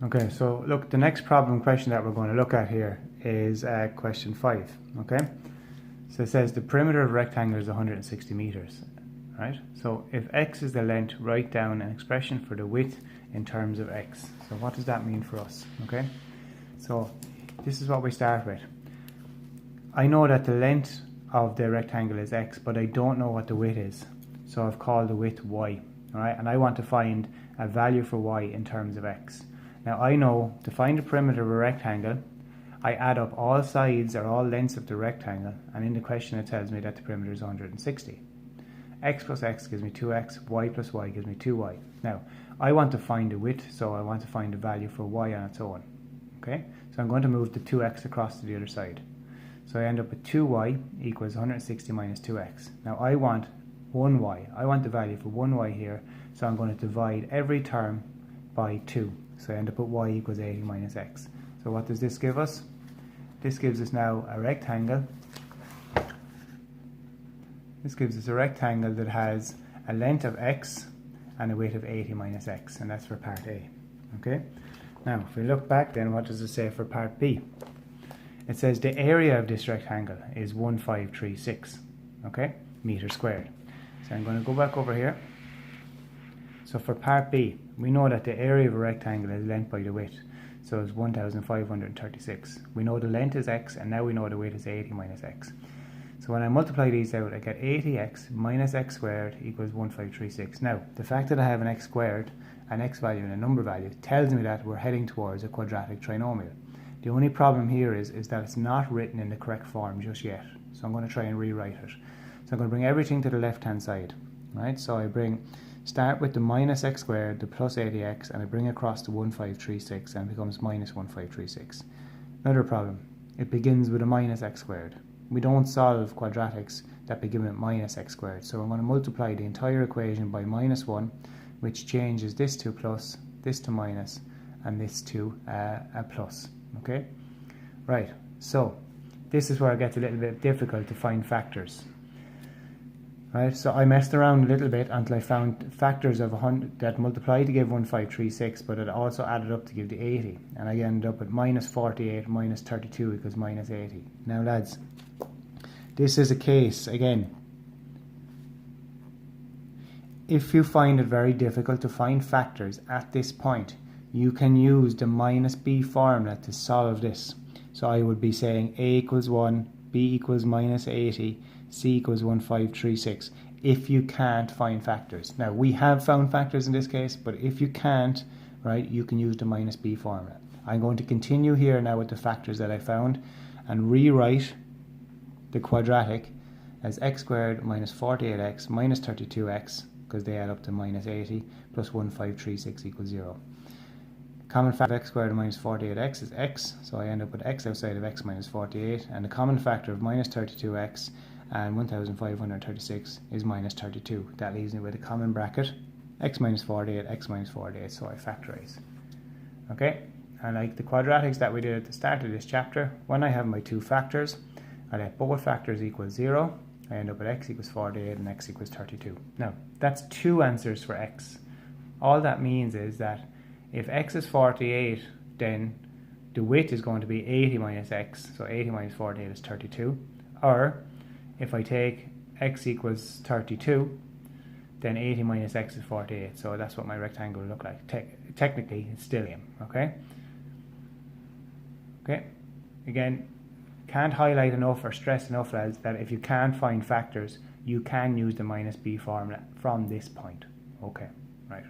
Okay, so look, the next problem question that we're going to look at here is question 5. Okay, so it says the perimeter of a rectangle is 160 meters, right? So if x is the length, write down an expression for the width in terms of x. So what does that mean for us? Okay, so this is what we start with. I know that the length of the rectangle is x, but I don't know what the width is, so I've called the width y. All right, and I want to find a value for y in terms of x. Now I know to find the perimeter of a rectangle, I add up all sides or all lengths of the rectangle, and in the question it tells me that the perimeter is 160. X plus x gives me 2x, y plus y gives me 2y. Now I want to find the width, so I want to find the value for y on its own. Okay, so I'm going to move the 2x across to the other side. So I end up with 2y equals 160 minus 2x. Now I want 1y. I want the value for 1y here, so I'm going to divide every term by 2. So I end up with y equals 80 minus x. So what does this give us? This gives us now a rectangle. This gives us a rectangle that has a length of x and a width of 80 minus x, and that's for part A. Okay. Now if we look back then, what does it say for part B? It says the area of this rectangle is 1536, okay, meters squared. So I'm going to go back over here. So for part B, we know that the area of a rectangle is length by the width. So it's 1536. We know the length is x, and now we know the width is 80 minus x. So when I multiply these out, I get 80x minus x squared equals 1536. Now, the fact that I have an x squared, an x value and a number value tells me that we're heading towards a quadratic trinomial. The only problem here is that it's not written in the correct form just yet. So I'm going to try and rewrite it. So I'm going to bring everything to the left hand side. Right? So I start with the minus x squared, the plus 80x, and I bring across to 1536, and it becomes minus 1536. Another problem, it begins with a minus x squared. We don't solve quadratics that begin with minus x squared. So I'm going to multiply the entire equation by minus 1, which changes this to plus, this to minus, and this to a plus. Okay, right, so this is where it gets a little bit difficult to find factors. Right, so I messed around a little bit until I found factors of 100 that multiply to give 1536, but it also added up to give the 80, and I ended up with minus 48 minus 32 equals minus 80. Now lads, this is a case, again, if you find it very difficult to find factors at this point, you can use the minus b formula to solve this. So I would be saying a equals 1, b equals minus 80, c equals 1536, if you can't find factors. Now we have found factors in this case, but if you can't, right, you can use the minus b formula. I'm going to continue here now with the factors that I found and rewrite the quadratic as x squared minus 48x minus 32x, because they add up to minus 80, plus 1536 equals 0. Common factor of x squared minus 48x is x, so I end up with x outside of x minus 48, and the common factor of minus 32x and 1536 is minus 32. That leaves me with a common bracket, x minus 48, x minus 48, so I factorize. Okay, and like the quadratics that we did at the start of this chapter, when I have my two factors, I let both factors equal 0, I end up with x equals 48 and x equals 32. Now, that's two answers for x. All that means is that if x is 48, then the width is going to be 80 minus x, so 80 minus 48 is 32. Or, if I take x equals 32, then 80 minus x is 48, so that's what my rectangle will look like. Technically, it's still in, okay? Okay, again, can't highlight enough or stress enough, lads, that if you can't find factors, you can use the minus b formula from this point. Okay, right.